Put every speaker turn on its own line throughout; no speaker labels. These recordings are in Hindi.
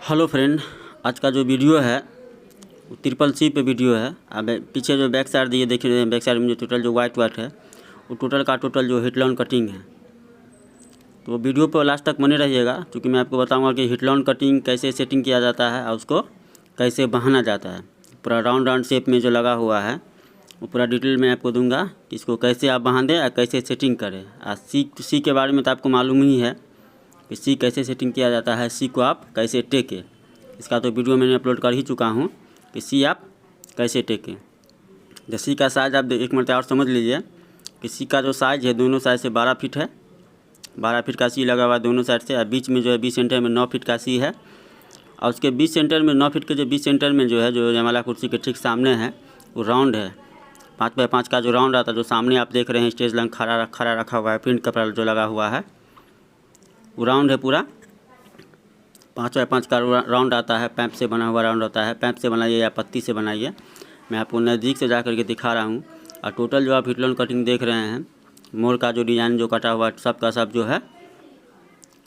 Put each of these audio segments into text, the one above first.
हेलो फ्रेंड, आज का जो वीडियो है वो CCC पे वीडियो है। अब पीछे जो बैक साइड दिए देख रहे हैं, बैक साइड में जो टोटल जो वाइट है वो टोटल का टोटल जो हिटलॉन कटिंग है। तो वीडियो पर लास्ट तक बने रहिएगा, क्योंकि मैं आपको बताऊंगा कि हिटलॉन कटिंग कैसे सेटिंग किया जाता है और उसको कैसे बहाना जाता है। पूरा राउंड शेप में जो लगा हुआ है वो पूरा डिटेल में आपको दूंगा कि इसको कैसे आप बांध दें और कैसे सेटिंग करें। सी के बारे में तो आपको मालूम ही है कि सी कैसे सेटिंग किया जाता है, सी को आप कैसे टेकें। इसका तो वीडियो मैंने अपलोड कर ही चुका हूँ कि सी आप कैसे टेकें। तो सी का साइज़ आप एक मरतबा और समझ लीजिए कि सी का जो साइज़ है दोनों साइड से 12 फीट है। 12 फीट का सी लगा हुआ है दोनों साइड से, और बीच में जो है 20 सेंटर में 9 फीट का सी है। और उसके 20 सेंटर में 9 फीट के जो 20 सेंटर में जो है जो जयमाला कुर्सी के ठीक सामने है वो राउंड है। 5x5 का जो राउंड आता है, जो सामने आप देख रहे हैं स्टेज लंग खड़ा रखा हुआ है, प्रिंट कपड़ा जो लगा हुआ है वो राउंड है। पूरा 5x5 का राउंड आता है, पैंप से बना हुआ राउंड होता है। पैंप से बनाइए या पत्ती से बनाइए, मैं आपको नज़दीक से जा करके दिखा रहा हूँ। और टोटल जो आप हिटलॉन कटिंग देख रहे हैं, मोर का जो डिज़ाइन जो कटा हुआ सब का सब जो है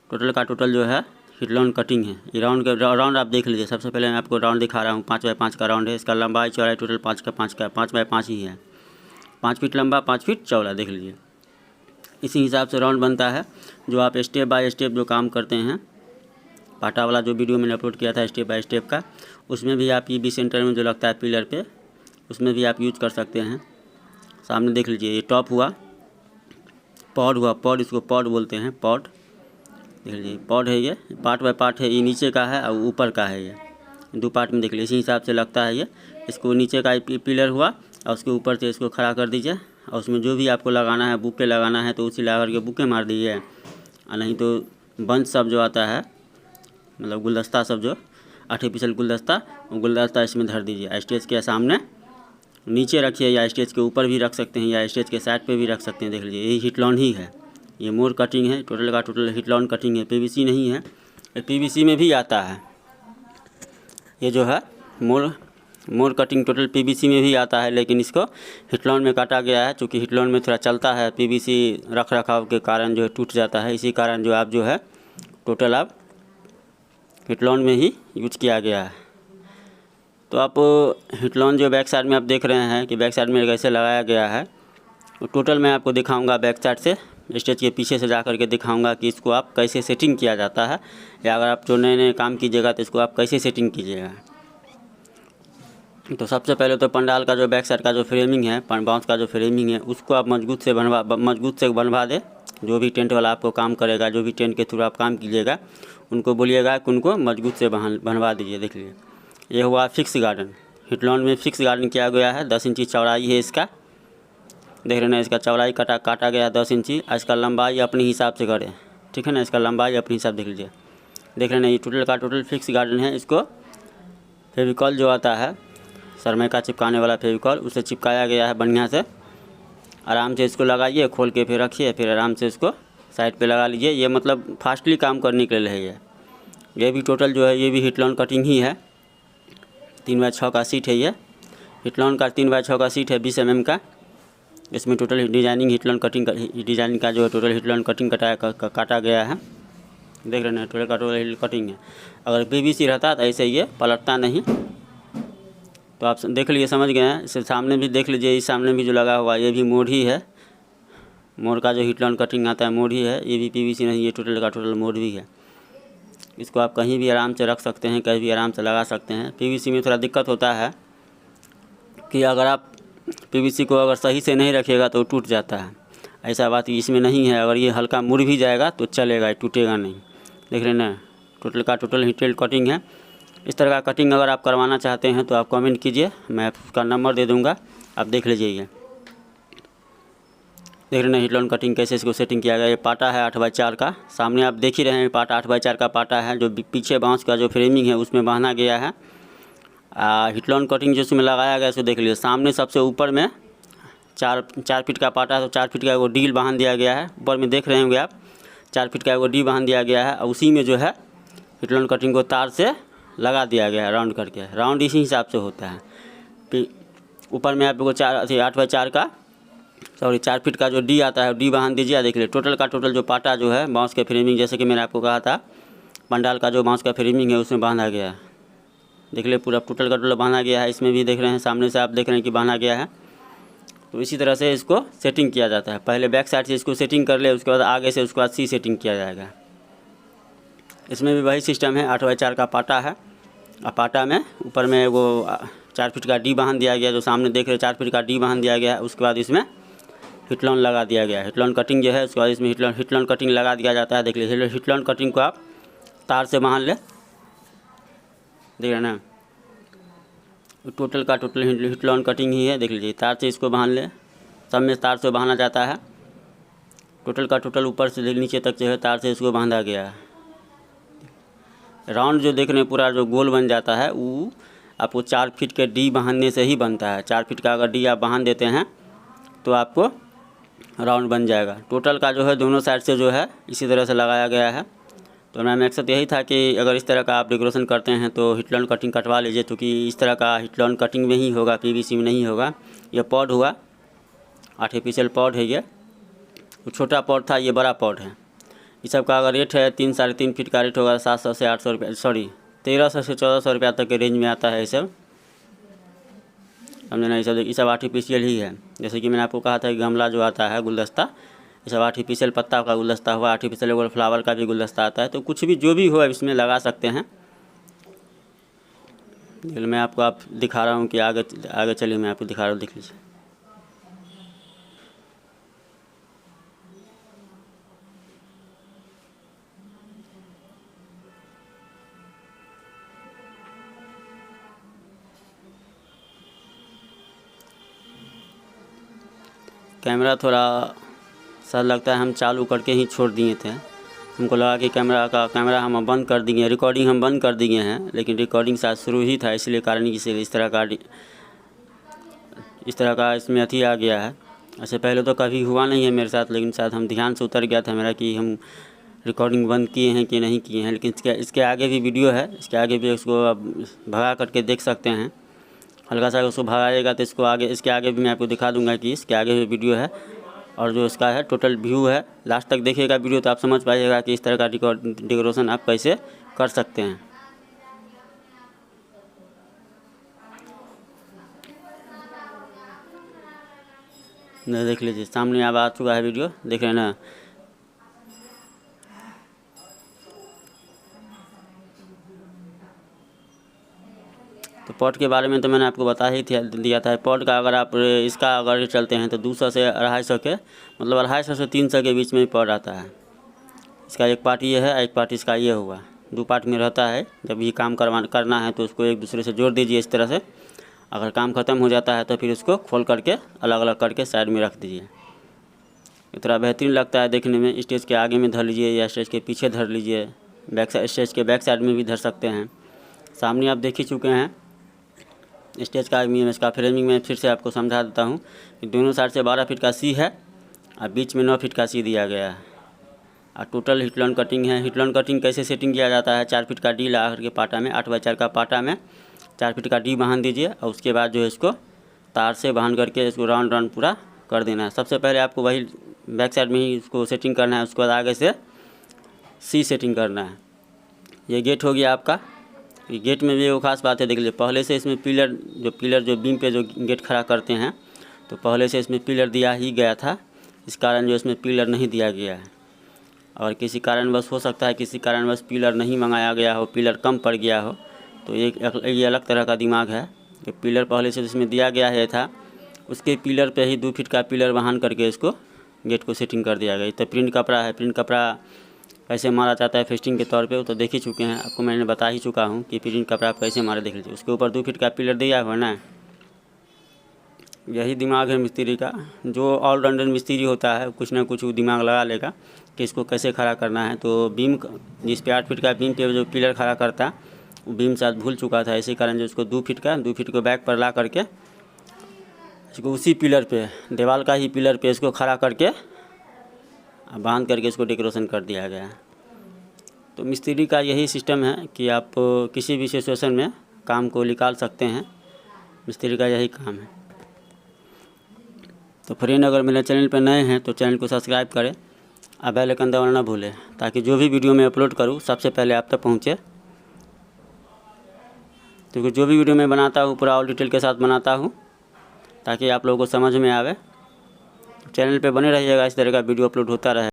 टोटल का टोटल जो है हिटलॉन कटिंग है। ये राउंड आप देख लीजिए। सबसे पहले मैं आपको राउंड दिखा रहा हूँ। 5x5 का राउंड है। इसका लंबाई चौड़ाई टोटल 5x5 ही है। 5 फीट लंबा, 5 फीट चौड़ा, देख लीजिए। इसी हिसाब से राउंड बनता है। जो आप स्टेप बाय स्टेप जो काम करते हैं, पाटा वाला जो वीडियो मैंने अपलोड किया था स्टेप बाय स्टेप का, उसमें भी आप ये 20 सेंटर में जो लगता है पिलर पे, उसमें भी आप यूज कर सकते हैं। सामने देख लीजिए, ये टॉप हुआ, पॉड हुआ, पॉड इसको पॉड बोलते हैं, पॉड देख लीजिए। पॉड है ये, पार्ट बाय पार्ट है। ये नीचे का है और ऊपर का है, ये दो पार्ट में देख लीजिए। इसी हिसाब से लगता है ये। इसको नीचे का पिलर हुआ और उसके ऊपर से इसको खड़ा कर दीजिए, और उसमें जो भी आपको लगाना है, बुके लगाना है तो उसी लगा करके बुके मार दीजिए। और नहीं तो बंच सब जो आता है, मतलब गुलदस्ता सब जो आर्टिफिशियल गुलदस्ता, वो गुलदस्ता इसमें धर दीजिए। स्टेज के सामने नीचे रखिए, या स्टेज के ऊपर भी रख सकते हैं, या स्टेज के साइड पे भी रख सकते हैं। देख लीजिए, यही हिटलॉन ही है। ये मोर कटिंग है, टोटल का टोटल हिटलॉन कटिंग है। पीवीसी नहीं है, ये पीवीसी में भी आता है। ये जो है मोर कटिंग टोटल पीवीसी में भी आता है, लेकिन इसको हिटलॉन में काटा गया है। चूँकि हिटलॉन में थोड़ा चलता है, पीवीसी रख रखाव के कारण जो है टूट जाता है। इसी कारण जो आप जो है टोटल आप हिटलॉन में ही यूज किया गया है। तो आप हिटलॉन जो बैक साइड में आप देख रहे हैं कि बैक साइड में कैसे लगाया गया है, तो टोटल मैं आपको दिखाऊंगा बैक साइड से, स्टेज के पीछे से जा करके दिखाऊंगा कि इसको आप कैसे सेटिंग किया जाता है, या अगर आप जो नए काम कीजिएगा तो इसको आप कैसे सेटिंग कीजिएगा। तो सबसे पहले तो पंडाल का जो बैक साइड का जो फ्रेमिंग है, बांस का जो फ्रेमिंग है, उसको आप मजबूत से बनवा दे। जो भी टेंट वाला आपको काम करेगा, जो भी टेंट के थ्रू आप काम कीजिएगा, उनको बोलिएगा कि उनको मजबूत से बनवा दीजिए। देख लीजिए, ये हुआ फिक्स गार्डन। हिटलॉन में फिक्स गार्डन किया गया है। 10 इंची चौड़ाई है इसका, देख रहे हैं। इसका चौड़ाई काटा गया 10 इंची। इसका लंबाई अपने हिसाब से करें, ठीक है ना। इसका लंबाई अपने हिसाब देख लीजिए, देख रहे हैं। ये टोटल का टोटल फिक्स गार्डन है। इसको फेविकॉल जो आता है, सरमे का चिपकाने वाला फेविकॉल, उसे चिपकाया गया है बढ़िया से। आराम से इसको लगाइए, खोल के फिर रखिए, फिर आराम से इसको साइड पे लगा लीजिए। ये मतलब फास्टली काम करने के लिए है ये भी टोटल जो है ये भी हिटलॉन कटिंग ही है। 3x6 का सीट है ये, हिटलॉन का 3x6 का सीट है 20 mm का। इसमें टोटल डिजाइनिंग हिटलॉन कटिंग का डिजाइन का जो है टोटल हिटलॉन कटिंग काटा गया है। देख रहे हैं, टोटल का टोटल कटिंग है। अगर पीवीसी रहता तो ऐसे ये पलटता नहीं। तो आप देख लीजिए, समझ गए हैं। इससे सामने भी देख लीजिए, इस सामने भी जो लगा हुआ है ये भी मोर ही है। मोर का जो हिटलॉन कटिंग आता है मोर ही है, ये भी पीवीसी नहीं, ये टोटल का टोटल मोर भी है। इसको आप कहीं भी आराम से रख सकते हैं, कहीं भी आराम से लगा सकते हैं। पीवीसी में थोड़ा दिक्कत होता है कि अगर आप पीवीसी को अगर सही से नहीं रखिएगा तो टूट जाता है। ऐसा बात इसमें नहीं है। अगर ये हल्का मुड़ भी जाएगा तो चलेगा, टूटेगा नहीं। देख रहे हैं ना, टोटल का टोटल हिटलॉन कटिंग है। इस तरह का कटिंग अगर आप करवाना चाहते हैं तो आप कमेंट कीजिए, मैं आपका नंबर दे दूंगा, आप देख लीजिए। ये देख रहे हैं हिटलॉन कटिंग कैसे इसको सेटिंग किया गया। ये पाटा है 8x4 का, सामने आप देख ही रहे हैं। पाटा 8x4 का पाटा है, जो पीछे बांस का जो फ्रेमिंग है उसमें बांधा गया है। हिटलॉन कटिंग जो उसमें लगाया गया इसको देख लीजिए। सामने सबसे ऊपर में 4 फीट का पाटा है, तो 4 फीट का वो डील बांध दिया गया है। ऊपर में देख रहे होंगे आप, 4 फीट का वो डी बांध दिया गया है, और उसी में जो है हिटलॉन कटिंग को तार से लगा दिया गया है राउंड करके। राउंड इसी हिसाब से होता है। ऊपर में आपको 8x4 का 4 फीट का जो डी आता है डी बांध दीजिए। देख लीजिए, टोटल का टोटल जो पाटा जो है बांस के फ्रेमिंग, जैसे कि मैंने आपको कहा था पंडाल का जो बांस का फ्रेमिंग है उसमें बांधा गया है। देख ले पूरा टोटल का टोटल बांधा गया है। इसमें भी देख रहे हैं, सामने से आप देख रहे हैं कि बांधा गया है। तो इसी तरह से इसको सेटिंग किया जाता है। पहले बैक साइड से इसको सेटिंग कर ले, उसके बाद आगे से उसके बाद सी सेटिंग किया जाएगा। इसमें भी वही सिस्टम है, 8x4 का पाटा है। और पाटा में ऊपर में वो 4 फीट का डी बांध दिया गया, जो सामने देख रहे 4 फीट का डी बांध दिया गया है। उसके बाद इसमें हिटलॉन लगा दिया गया है। हिटलॉन कटिंग जो है उसके बाद इसमें हिटलॉन कटिंग लगा दिया जाता है। देख लीजिए, हिटलॉन कटिंग को आप तार से बांध ले, देख रहे ना, टोटल का टोटल हिटलॉन कटिंग ही है। देख लीजिए, तार से इसको बांध ले, सब में तार से बांधा जाता है। टोटल का टोटल ऊपर से नीचे तक जो है तार से इसको बांधा गया है। राउंड जो देख रहे हैं पूरा जो गोल बन जाता है वो आपको 4 फीट के डी बांधने से ही बनता है। 4 फीट का अगर डी आप बांध देते हैं तो आपको राउंड बन जाएगा। टोटल का जो है दोनों साइड से जो है इसी तरह से लगाया गया है। तो मेरा मकसद यही था कि अगर इस तरह का आप डेकोरेशन करते हैं तो हिटलॉन कटिंग कटवा लीजिए, क्योंकि इस तरह का हिटलॉन कटिंग में ही होगा, पीवीसी में नहीं होगा। ये पॉड हुआ, आर्टिफिशियल पॉड है। ये छोटा पॉड था, ये बड़ा पॉड है। इस सब का अगर रेट है 3 साढ़े 3 फीट का रेट होगा 700 से 800 रुपये, सॉरी 1300 से 1400 रुपया तक के रेंज में आता है। ये सब समझे ना, ये सब आर्टिफिशियल ही है। जैसे कि मैंने आपको कहा था कि गमला जो आता है गुलदस्ता, ये सब आर्टिफिशियल पत्ता का गुलदस्ता हुआ, आर्टिफिशियल फ्लावर का भी गुलदस्ता आता है। तो कुछ भी जो भी हो इसमें लगा सकते हैं। मैं आपको दिखा रहा हूँ कि आगे चलिए, मैं आपको दिखा रहा हूँ, देख लीजिए। कैमरा थोड़ा सा लगता है हम चालू करके ही छोड़ दिए थे। हमको लगा कि कैमरा हम बंद कर दिए, रिकॉर्डिंग हम बंद कर दिए हैं, लेकिन रिकॉर्डिंग शायद शुरू ही था, इसलिए कारण इस तरह का इसमें अथी आ गया है। ऐसे पहले तो कभी हुआ नहीं है मेरे साथ, लेकिन शायद हम ध्यान से उतर गया था मेरा कि हम रिकॉर्डिंग बंद किए हैं कि नहीं किए हैं। लेकिन इसके आगे भी वीडियो है, इसके आगे भी उसको आप भगा करके देख सकते हैं। हल्का सा उसको भगाइएगा तो इसके आगे भी मैं आपको दिखा दूंगा कि इसके आगे भी वीडियो है। और जो इसका है टोटल व्यू है, लास्ट तक देखिएगा वीडियो तो आप समझ पाइएगा कि इस तरह का डेकोरेशन आप कैसे कर सकते हैं। देख लीजिए, सामने अब आ चुका है वीडियो, देख रहे हैं ना। तो पॉट के बारे में तो मैंने आपको बता ही दिया था। पॉट का अगर आप इसका अगर चलते हैं तो 200 से 250 के, मतलब 250 से 300 के बीच में पॉट आता है। इसका एक पार्ट ये है, एक पार्ट इसका ये हुआ, 2 पार्ट में रहता है। जब ये काम करना है तो उसको एक दूसरे से जोड़ दीजिए इस तरह से। अगर काम ख़त्म हो जाता है तो फिर इसको खोल करके अलग अलग करके साइड में रख दीजिए। इतना बेहतरीन लगता है देखने में। स्टेज के आगे में धर लीजिए या स्टेज के पीछे धर लीजिए, स्टेज के बैक साइड में भी धर सकते हैं। सामने आप देख ही चुके हैं स्टेज का। इसका फ्रेमिंग में फिर से आपको समझा देता हूँ कि दोनों साइड से 12 फीट का सी है और बीच में 9 फीट का सी दिया गया है। और टोटल हिटलॉन कटिंग है। हिटलॉन कटिंग कैसे सेटिंग किया जाता है, 4 फीट का डी लगा करके पाटा में, 8x4 का पाटा में 4 फीट का डी बांध दीजिए। और उसके बाद जो है इसको तार से बांध करके इसको राउंड पूरा कर देना है। सबसे पहले आपको वही बैक साइड में ही इसको सेटिंग करना है, उसके बाद आगे से सी सेटिंग करना है। ये गेट हो गया आपका। गेट में भी वो खास बात है, देख लीजिए, पहले से इसमें पिलर जो बीम पे जो गेट खड़ा करते हैं तो पहले से इसमें पिलर दिया ही गया था। इस कारण जो इसमें पिलर नहीं दिया गया है। और किसी कारणवश हो सकता है किसी कारणवश पिलर नहीं मंगाया गया हो, पिलर कम पड़ गया हो, तो ये अलग तरह का दिमाग है कि पिलर पहले से जिसमें दिया गया है था उसके पिलर पे ही 2 फीट का पिलर बांध करके इसको गेट को सेटिंग कर दिया गया। तो प्रिंट कपड़ा है, प्रिंट कपड़ा कैसे मारा जाता है फेस्टिंग के तौर पे वो तो देख ही चुके हैं, आपको मैंने बता ही चुका हूँ कि प्रिंट कपड़ा कैसे मारे। देख लीजिए, उसके ऊपर 2 फीट का पिलर दिया हुआ ना। यही दिमाग है मिस्त्री का। जो ऑलराउंडर मिस्त्री होता है कुछ ना कुछ वो दिमाग लगा लेगा कि इसको कैसे खड़ा करना है। तो बीम जिस पे 8 फीट का बीम पे जो पिलर खड़ा करता है वो बीम शायद भूल चुका था, इसी कारण जो उसको 2 फीट को बैक पर ला करके इसको उसी पिलर पे, दीवार का ही पिलर पे इसको खड़ा करके बांध करके इसको डेकोरेशन कर दिया गया है। तो मिस्त्री का यही सिस्टम है कि आप किसी भी सिचुएशन में काम को निकाल सकते हैं, मिस्त्री का यही काम है। तो फ्रेंड, अगर मेरे चैनल पर नए हैं तो चैनल को सब्सक्राइब करें और बेल आइकन दबाना ना भूलें, ताकि जो भी वीडियो मैं अपलोड करूँ सबसे पहले आप तक पहुँचे। क्योंकि जो भी वीडियो मैं बनाता हूँ पूरा ऑल डिटेल के साथ बनाता हूँ, ताकि आप लोगों को समझ में आवे। चैनल पे बने रहिएगा, इस तरह का वीडियो अपलोड होता रहे।